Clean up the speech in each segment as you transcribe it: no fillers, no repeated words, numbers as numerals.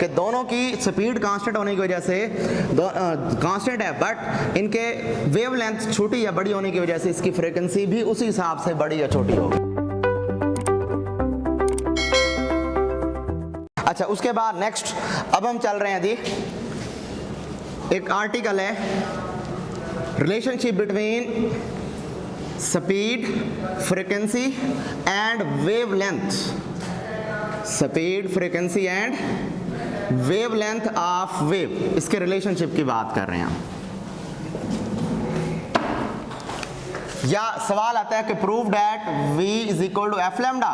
कि दोनों की स्पीड कांस्टेंट होने की वजह से कांस्टेंट है, बट इनके वेवलेंथ छोटी या बड़ी होने की वजह से इसकी फ्रीक्वेंसी भी उसी हिसाब से बड़ी या छोटी होगी। अच्छा, उसके बाद नेक्स्ट अब हम चल रहे हैं जी, एक आर्टिकल है relationship between speed, frequency and wavelength. Speed, frequency and wavelength of wave, इसके रिलेशनशिप की बात कर रहे हैं हम। या सवाल आता है कि prove that v is equal to F lambda,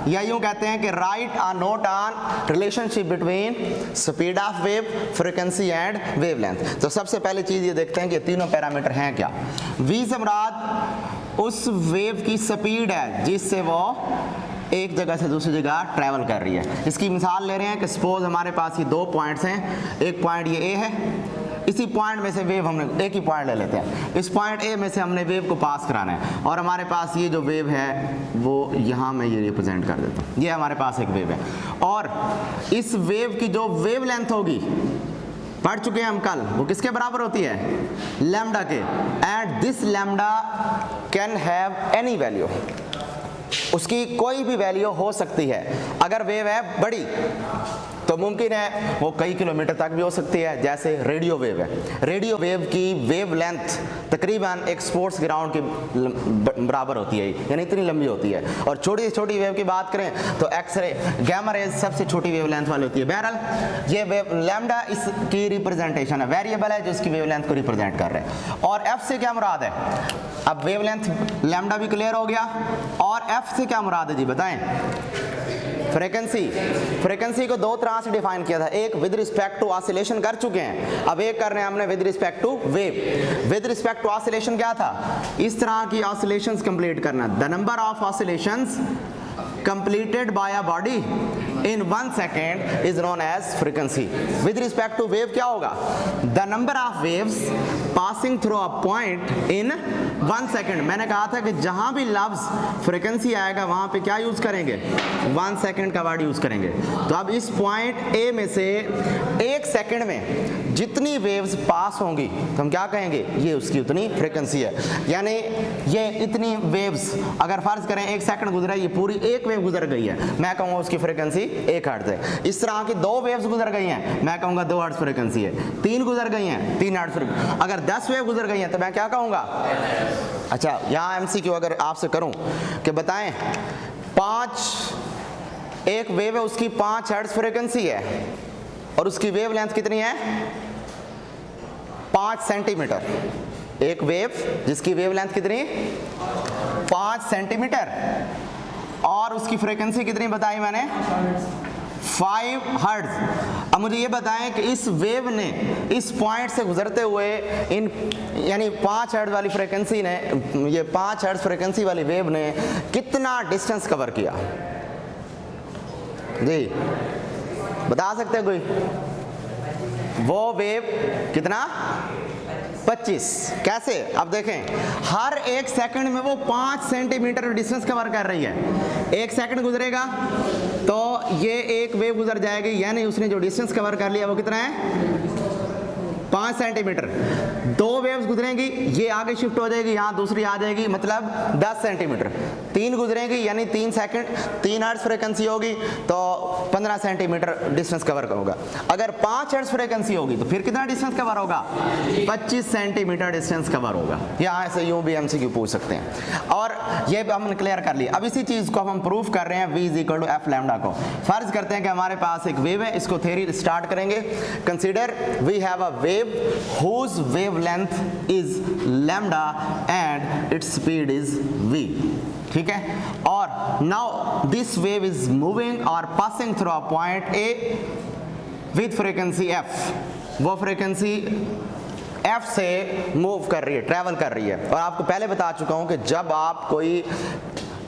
या यूं कहते हैं कि write a note on relationship between speed of wave, frequency and wavelength. तो सबसे पहले चीज ये देखते हैं कि तीनों पैरामीटर हैं क्या। v से मुराद उस वेव की स्पीड है जिससे वो एक जगह से दूसरी जगह ट्रैवल कर रही है। इसकी मिसाल ले रहे हैं कि सपोज हमारे पास ये दो पॉइंट्स हैं, एक पॉइंट ये ए है, इसी पॉइंट में से वेव हमने, एक ही पॉइंट ले लेते हैं, इस पॉइंट ए में से हमने वेव को पास कराना है, और हमारे पास ये जो वेव है वो यहाँ मैं ये रिप्रेजेंट कर देता हूँ, ये हमारे पास एक वेव है, और इस वेव की जो वेव लेंथ होगी, पढ़ चुके हैं हम कल, वो किसके बराबर होती है, लैम्डा के। And this lambda can have any value, उसकी कोई भी वैल्यू हो सकती है। अगर वेव है बड़ी तो मुमकिन है वो कई किलोमीटर तक भी हो सकती है, जैसे रेडियो वेव है। रेडियो वेव की वेव लेंथ तकरीबन एक स्पोर्ट्स ग्राउंड के बराबर होती है, यानी इतनी लंबी होती है। और छोटी से छोटी वेव की बात करें तो एक्सरे, गैमा रेज सबसे छोटी वेव लेंथ वाली होती है। बहरहाल ये वेव लैम्डा इसकी रिप्रेजेंटेशन है, वेरिएबल है जो इसकी वेव लेंथ को रिप्रेजेंट कर रहे हैं। और एफ से क्या मुराद है, अब वेव लेंथ लैम्डा भी क्लियर हो गया, और एफ से क्या मुराद है जी बताएं। फ्रीक्वेंसी, फ्रीक्वेंसी को दो तरह से डिफाइन किया था, एक विद रिस्पेक्ट टू ऑसिलेशन कर चुके हैं, अब एक कर रहे हैं हमने with respect to wave. With respect to oscillation क्या था, इस तरह की ऑसिलेशंस कंप्लीट करना, the number of oscillations completed by a body in 1 second is known as frequency. With respect to wave क्या होगा, the number of waves passing through a point in 1 second। मैंने कहा था कि जहां भी लफ्ज फ्रीक्वेंसी आएगा वहां पे क्या यूज करेंगे, 1 सेकेंड का वर्ड यूज करेंगे। तो अब इस पॉइंट ए में से 1 सेकेंड में जितनी वेव्स पास होंगी तो हम क्या कहेंगे, ये उसकी उतनी फ्रीक्वेंसी है। यानी ये इतनी वेव्स, अगर फर्ज करें 1 सेकंड गुजरा, ये पूरी एक वेव गुजर गई है, मैं कहूँगा उसकी फ्रीक्वेंसी 1 हर्ट्ज है। इस तरह की 2 वेव्स गुजर गई हैं, मैं कहूँगा 2 हर्ट्ज फ्रीक्वेंसी है। 3 गुजर गई हैं, 3 हर्ट्ज फ्रीक्वेंसी। अगर 10 वेव गुजर गई हैं तो मैं क्या कहूँगा। अच्छा, यहाँ एमसीक्यू अगर आपसे करूँ कि बताएं 5 एक वेव है, उसकी 5 हर्ट्ज फ्रीक्वेंसी है और उसकी वेव लेंथ कितनी है, 5 सेंटीमीटर। एक वेव जिसकी वेव लेंथ कितनी, 5 सेंटीमीटर, और उसकी फ्रीक्वेंसी कितनी बताई मैंने, 5 हर्ट्ज। अब मुझे ये बताएं कि इस वेव ने इस पॉइंट से गुजरते हुए इन, यानी 5 हर्ट्ज वाली फ्रीक्वेंसी ने, ये 5 हर्ट्ज फ्रीक्वेंसी वाली वेव ने कितना डिस्टेंस कवर किया जी, बता सकते हैं कोई। वो वेव कितना, 25। कैसे, अब देखें, हर 1 सेकंड में वो 5 सेंटीमीटर डिस्टेंस कवर कर रही है। 1 सेकंड गुजरेगा तो ये एक वेव गुजर जाएगी, यानी उसने जो डिस्टेंस कवर कर लिया वो कितना है, 5 सेंटीमीटर। 2 वेव्स गुजरेंगी, ये आगे शिफ्ट हो जाएगी, यहाँ दूसरी आ जाएगी, मतलब 10 सेंटीमीटर। 3 गुजरेंगी यानी 3 सेकंड, 3 हर्ट्ज फ्रीक्वेंसी होगी तो 15 सेंटीमीटर डिस्टेंस कवर होगा। अगर 5 हर्ट्ज फ्रीक्वेंसी होगी तो फिर कितना डिस्टेंस कवर होगा, 25 सेंटीमीटर डिस्टेंस कवर होगा। यहाँ से यूँ भी एमसीक्यू पूछ सकते हैं, और ये हमने क्लियर कर लिया। अब इसी चीज़ को हम प्रूव कर रहे हैं v is equal to F lambda को। फर्ज करते हैं कि हमारे पास एक वेव है, इसको थ्योरी स्टार्ट करेंगे। Consider we have a wave whose wavelength is lambda and its speed is v, ठीक है। और now this wave is moving or passing through a point A with frequency f, वो frequency f से move कर रही है, travel कर रही है। और आपको पहले बता चुका हूं कि जब आप कोई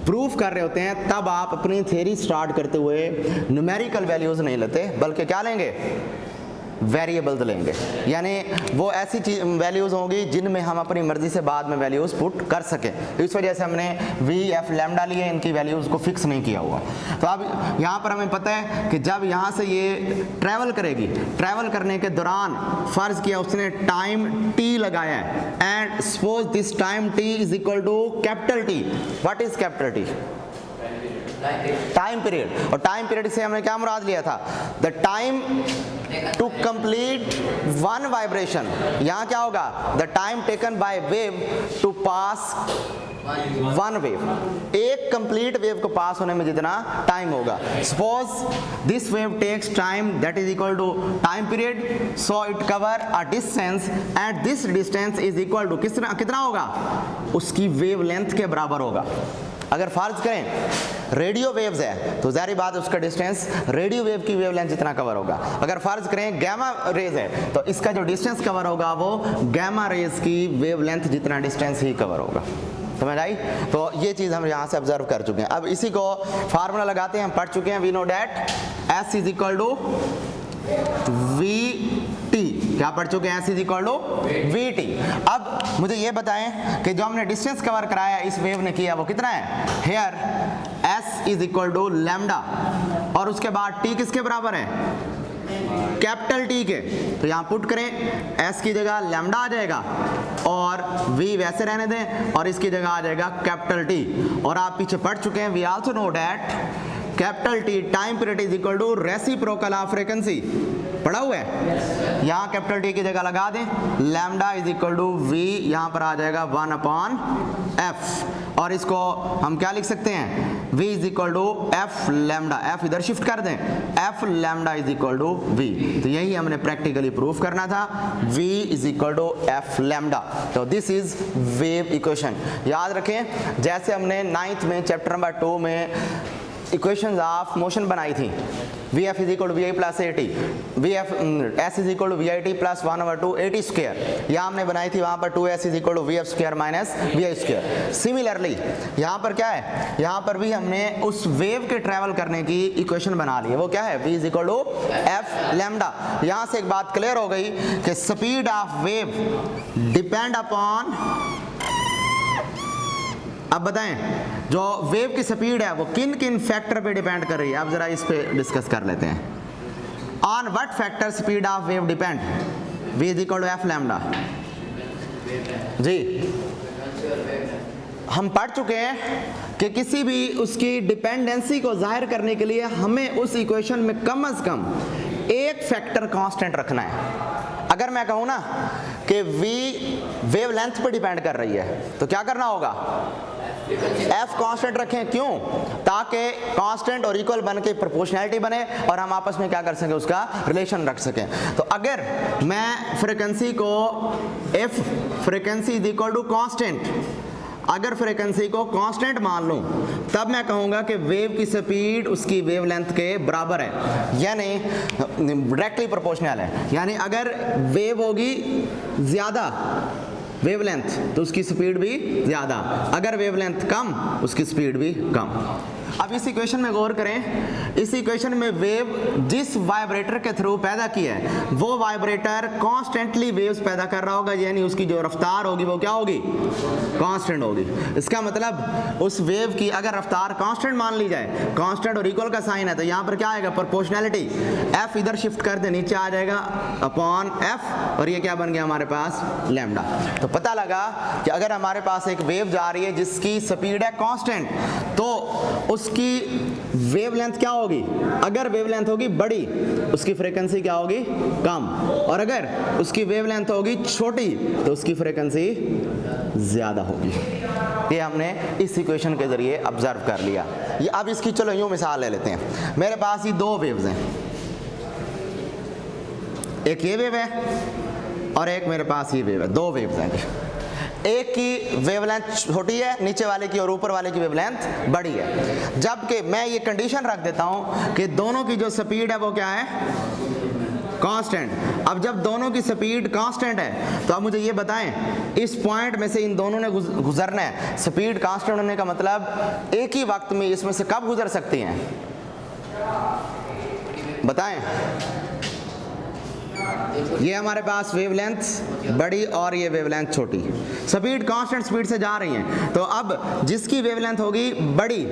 प्रूफ कर रहे होते हैं तब आप अपनी थ्योरी स्टार्ट करते हुए न्यूमेरिकल वैल्यूज नहीं लेते, बल्कि क्या लेंगे, वेरिएबल्स लेंगे, यानी वो ऐसी चीज वैल्यूज़ होंगी जिनमें हम अपनी मर्जी से बाद में वैल्यूज़ पुट कर सकें। इस वजह से हमने वी एफ लैम्डा लिए, इनकी वैल्यूज़ को फिक्स नहीं किया हुआ। तो अब यहाँ पर हमें पता है कि जब यहाँ से ये ट्रैवल करेगी, ट्रैवल करने के दौरान फ़र्ज़ किया उसने टाइम टी लगाया है, and suppose this time T is equal to capital T. What is capital T? Time period. और टाइम पीरियड से हमने क्या मुराद लिया था? The time to complete one vibration. यहाँ क्या होगा? The time taken by wave to pass one wave. एक कंप्लीट वेव को पास होने में जितना टाइम होगा। Suppose this wave takes time that is equal to time period, so it cover a distance and this distance is equal to कितना होगा? उसकी wave length के बराबर होगा। अगर फर्ज करें रेडियो वेव्स है तो ज़ाहिर बात उसका डिस्टेंस रेडियो वेव की वेवलेंथ जितना कवर होगा। अगर फर्ज करें गैमा रेज है तो इसका जो डिस्टेंस कवर होगा वो गैमा रेज की वेवलेंथ जितना डिस्टेंस ही कवर होगा। समझ आई? तो ये चीज़ हम यहाँ से ऑब्जर्व कर चुके हैं। अब इसी को फार्मूला लगाते हैं, हम पढ़ चुके हैं। We know that S is equal to V T. क्या पढ़ चुके हैं? S is equal to V T. अब मुझे ये बताएं कि जो हमने डिस्टेंस कवर कराया इस वेव ने किया वो कितना है? Here S is equal to lambda, और उसके बाद टी किसके बराबर है? कैपिटल टी के। तो यहाँ पुट करें, एस की जगह लैम्डा आ जाएगा और वी वैसे रहने दें, और इसकी जगह आ जाएगा कैपिटल टी। और आप पीछे पढ़ चुके हैं, we also know that capital T time period is equal to reciprocal of frequency. पढ़ा हुआ है? यहाँ कैपिटल टी की जगह लगा दें, lambda is equal to V, यहाँ पर आ जाएगा 1/f, और इसको हम क्या लिख सकते हैं? v is equal to F lambda. F इधर शिफ्ट कर दें, F lambda is equal to V. तो यही हमने प्रैक्टिकली प्रूफ करना था, v is equal to F lambda. तो दिस इज वेव इक्वेशन। याद रखें, जैसे हमने 9th में चैप्टर नंबर 2 में इक्वेशंस ऑफ मोशन बनाई थी, V F is equal to V I plus A T, V F S is equal to V I T plus 1/2 A T square, यहाँ हमने बनाई थी, वहाँ पर 2s is equal to V F square minus V I square. Similarly यहाँ पर क्या है? यहाँ पर भी हमने उस वेव के ट्रैवल करने की इक्वेशन बना ली है। वो क्या है? v is equal to F lambda. यहाँ से एक बात क्लियर हो गई कि speed of wave depend upon, अब बताएं जो वेव की स्पीड है वो किन किन फैक्टर पे डिपेंड कर रही है? आप जरा इस पे डिस्कस कर लेते हैं। On what factor speed of wave depend? v is equal to F lambda. जी हम पढ़ चुके हैं कि किसी भी उसकी डिपेंडेंसी को जाहिर करने के लिए हमें उस इक्वेशन में कम से कम एक फैक्टर कांस्टेंट रखना है। अगर मैं कहूँ ना कि v वेव लेंथ पे डिपेंड कर रही है तो क्या करना होगा? f कांस्टेंट रखें। क्यों? ताकि कांस्टेंट और इक्वल बन के प्रोपोर्शनैलिटी बने और हम आपस में क्या कर सकें? उसका रिलेशन रख सकें। तो अगर मैं फ्रीक्वेंसी को f frequency is equal to constant, अगर फ्रीक्वेंसी को कांस्टेंट मान लूं तब मैं कहूंगा कि वेव की स्पीड उसकी वेवलेंथ के बराबर है, यानी डायरेक्टली प्रोपोर्शनल है। यानी अगर वेव होगी ज़्यादा वेवलेंथ तो उसकी स्पीड भी ज़्यादा, अगर वेवलेंथ कम उसकी स्पीड भी कम। अब इस इक्वेशन में गौर करें, इस इक्वेशन में वेव जिस वाइब्रेटर के थ्रू पैदा की है वो वाइब्रेटर कॉन्स्टेंटली वेव्स पैदा कर रहा होगा, यानी उसकी जो रफ्तार होगी वो क्या होगी? कांस्टेंट होगी। इसका मतलब उस वेव की अगर रफ्तार कांस्टेंट मान ली जाए, कांस्टेंट और इक्वल का साइन है, तो यहाँ पर क्या आएगा? प्रोपोर्शनैलिटी। f इधर शिफ्ट कर दे, नीचे आ जाएगा अपॉन f, और ये क्या बन गया हमारे पास? लैम्डा। तो पता लगा कि अगर हमारे पास एक वेव जा रही है जिसकी स्पीड है कांस्टेंट तो उसकी वेवलेंथ क्या होगी? अगर वेवलेंथ होगी बड़ी उसकी फ्रीक्वेंसी क्या होगी? कम, और अगर उसकी वेवलेंथ होगी छोटी तो उसकी फ्रीक्वेंसी ज़्यादा होगी। ये हमने इस इक्वेशन के ज़रिए ऑब्जर्व कर लिया। ये अब इसकी चलो यूँ मिसाल ले लेते हैं। मेरे पास ये दो वेव्स हैं, एक ये वेव है और एक मेरे पास ये वेव है। दो वेव्स हैं, एक की वेवलेंथ छोटी है नीचे वाले की और ऊपर वाले की वेवलेंथ बड़ी है, जबकि मैं ये कंडीशन रख देता हूं कि दोनों की जो स्पीड है वो क्या है? कांस्टेंट। अब जब दोनों की स्पीड कांस्टेंट है तो अब मुझे ये बताएं इस पॉइंट में से इन दोनों ने गुजरना है। स्पीड कांस्टेंट होने का मतलब एक ही वक्त में इसमें से कब गुजर सकती हैं? बताएं। ये हमारे पास वेवलेंथ बड़ी और ये वेवलेंथ छोटी, स्पीड कांस्टेंट स्पीड से जा रही हैं। तो अब जिसकी वेवलेंथ होगी बड़ी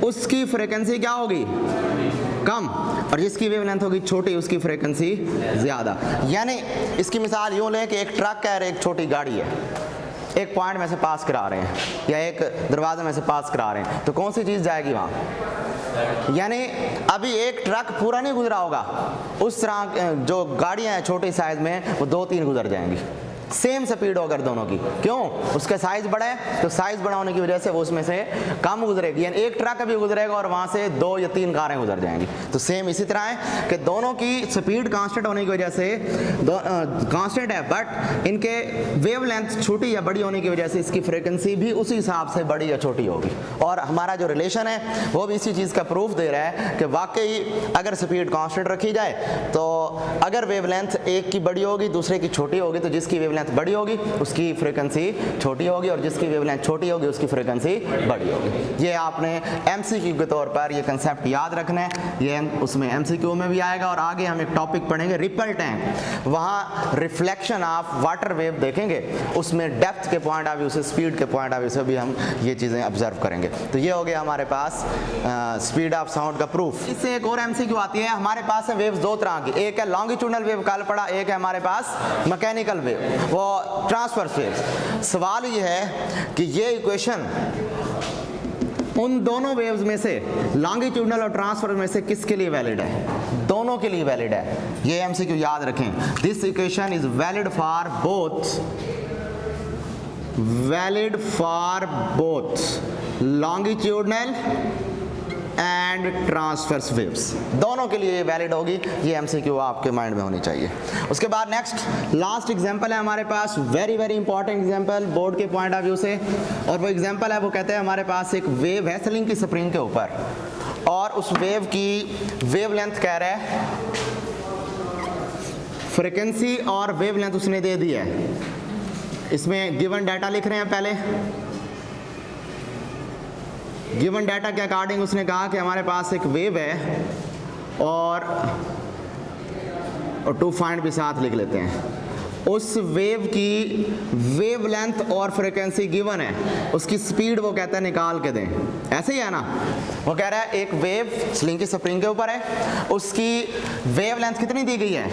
उसकी फ्रीक्वेंसी क्या होगी, कम, और जिसकी वेवलेंथ होगी छोटी उसकी फ्रीक्वेंसी ज़्यादा। यानी इसकी मिसाल यूँ लें कि एक ट्रक है और एक छोटी गाड़ी है, एक पॉइंट में से पास करा रहे हैं या एक दरवाजे में से पास करा रहे हैं, तो कौन सी चीज़ जाएगी वहाँ। यानी अभी एक ट्रक पूरा नहीं गुजरा होगा, उस तरह जो गाड़ियाँ हैं छोटी साइज़ में वो 2-3 गुजर जाएंगी। सेम स्पीड हो अगर दोनों की, क्यों, उसका साइज़ बड़ा है तो साइज़ बड़ा होने की वजह से वो उसमें से कम गुजरेगी, यानी एक ट्रक अभी गुजरेगा और वहाँ से 2 या 3 कारें गुजर जाएंगी। तो सेम इसी तरह है कि दोनों की स्पीड कांस्टेंट होने की वजह से कांस्टेंट है, बट इनके वेवलेंथ छोटी या बड़ी होने की वजह से इसकी फ्रीक्वेंसी भी उसी हिसाब से बड़ी या छोटी होगी। और हमारा जो रिलेशन है वो भी इसी चीज़ का प्रूफ दे रहा है कि वाकई अगर स्पीड कांस्टेंट रखी जाए तो अगर वेवलेंथ एक की बड़ी होगी दूसरे की छोटी होगी तो जिसकी वेवलेंथ बड़ी होगी उसकी फ्रीक्वेंसी छोटी होगी और जिसकी वेवलेंथ छोटी होगी उसकी फ्रीक्वेंसी बड़ी होगी। ये आपने एमसीक्यू के तौर पर ये कंसेप्ट याद रखना है, ये उसमें एमसीक्यू में भी आएगा। और आगे हम एक टॉपिक पढ़ेंगे रिपल टैंक, वहाँ रिफ्लेक्शन ऑफ वाटर वेव देखेंगे, उसमें डेप्थ के पॉइंट ऑफ व्यू से, स्पीड के पॉइंट ऑफ व्यू से भी हम ये चीज़ें ऑब्जर्व करेंगे। तो ये हो गया हमारे पास स्पीड ऑफ साउंड का प्रूफ। इससे एक और एमसीक्यू आती है, हमारे पास है वेव्स 2 तरह की, एक है लॉन्गिट्यूडनल वेव कल पड़ा, एक है हमारे पास मैकेनिकल वेव, वो ट्रांसवर्स वेव्स। सवाल ये है कि ये इक्वेशन उन दोनों वेव्स में से, लॉन्गिट्यूडनल और ट्रांसवर्स में से किसके लिए वैलिड है? दोनों के लिए वैलिड है। ये एमसीक्यू याद रखें, this equation is valid for both longitudinal and transverse waves, दोनों के लिए वैलिड होगी। ये एमसीक्यू आपके माइंड में होनी चाहिए। उसके बाद नेक्स्ट लास्ट एग्जांपल है हमारे पास, very very important example board के पॉइंट ऑफ व्यू से, और वो एग्जांपल है, वो कहते हैं हमारे पास एक वेव है स्लिंग की स्प्रिंग के ऊपर और उस वेव की वेवलेंथ कह रहा है, फ्रीक्वेंसी और वेवलेंथ उसने दे दी है। इसमें गिवन डाटा लिख रहे हैं, पहले गिवन डाटा के अकॉर्डिंग उसने कहा कि हमारे पास एक वेव है और 2 फाइंड भी साथ लिख लेते हैं। उस वेव की वेवलेंथ और फ्रीक्वेंसी गिवन है, उसकी स्पीड वो कहता है निकाल के दें। ऐसे ही है ना, वो कह रहा है एक वेव स्लिंग की स्प्रिंग के ऊपर है, उसकी वेवलेंथ कितनी दी गई है,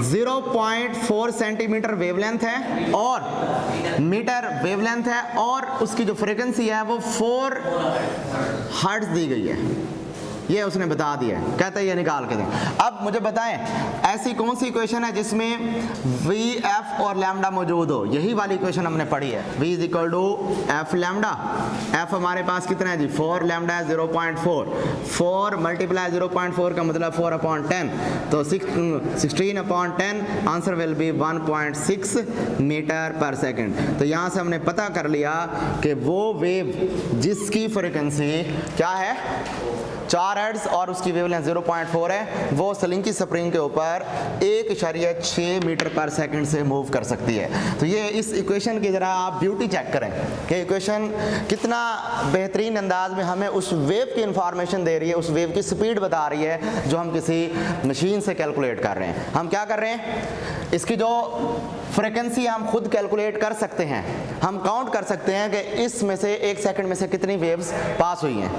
0.4 सेंटीमीटर वेवलेंथ है और मीटर वेवलेंथ है, और उसकी जो फ्रीक्वेंसी है वो 4 हर्ट्ज दी गई है। ये उसने बता दिया है, कहता है ये निकाल के दें। अब मुझे बताएं ऐसी कौन सी इक्वेशन है जिसमें वी एफ और लैम्डा मौजूद हो। यही वाली इक्वेशन हमने पढ़ी है, v is equal to F lambda. F हमारे पास कितना है जी, 4, लैम्डा है 0.4, 4 मल्टीप्लाई 0.4 का मतलब 4/10, तो 16/10 आंसर विल बी 1.6 मीटर पर सेकेंड। तो यहाँ से हमने पता कर लिया कि वो वेव जिसकी फ्रीक्वेंसी क्या है 4 हर्ट्ज और उसकी वेवलेंथ 0.4 है, वो स्लिंग की स्प्रिंग के ऊपर 1.6 मीटर पर सेकंड से मूव कर सकती है। तो ये इस इक्वेशन की जरा आप ब्यूटी चेक करें कि इक्वेशन कितना बेहतरीन अंदाज में हमें उस वेव की इंफॉर्मेशन दे रही है, उस वेव की स्पीड बता रही है जो हम किसी मशीन से कैलकुलेट कर रहे हैं। हम क्या कर रहे हैं, इसकी जो फ्रीक्वेंसी हम खुद कैलकुलेट कर सकते हैं, हम काउंट कर सकते हैं कि इसमें से 1 सेकंड में से कितनी वेव्स पास हुई हैं,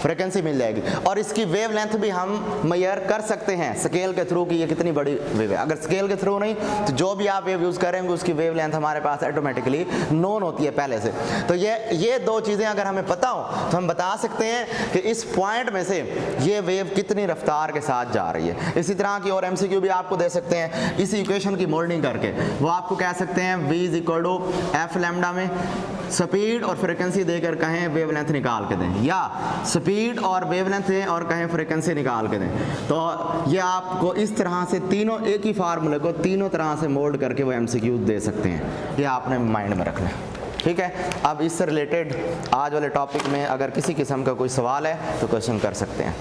फ्रीक्वेंसी मिल जाएगी। और इसकी वेवलेंथ भी हम मेजर कर सकते हैं स्केल के थ्रू कि ये कितनी बड़ी वेव है। अगर स्केल के थ्रू नहीं तो जो भी आप वेव यूज़ करेंगे उसकी वेवलेंथ हमारे पास ऑटोमेटिकली नोन होती है पहले से। तो ये 2 चीज़ें अगर हमें पता हो तो हम बता सकते हैं कि इस पॉइंट में से ये वेव कितनी रफ्तार के साथ जा रही है। इसी तरह की और एमसीक्यू भी आपको दे सकते हैं इसी इक्वेशन की मोल्डिंग करके। वो आपको कह सकते हैं v is equal to F lambda में स्पीड और फ्रीक्वेंसी देकर कहें वेवलेंथ निकाल के दें, या स्पीड और वेवलेंथ दें और कहें फ्रीक्वेंसी निकाल के दें। तो ये आपको इस तरह से तीनों एक ही फार्मूले को तीनों तरह से मोल्ड करके वो एमसीक्यू दे सकते हैं। ये आपने माइंड में रखना है, ठीक है। अब इससे रिलेटेड आज वाले टॉपिक में अगर किसी किस्म का कोई सवाल है तो क्वेश्चन कर सकते हैं।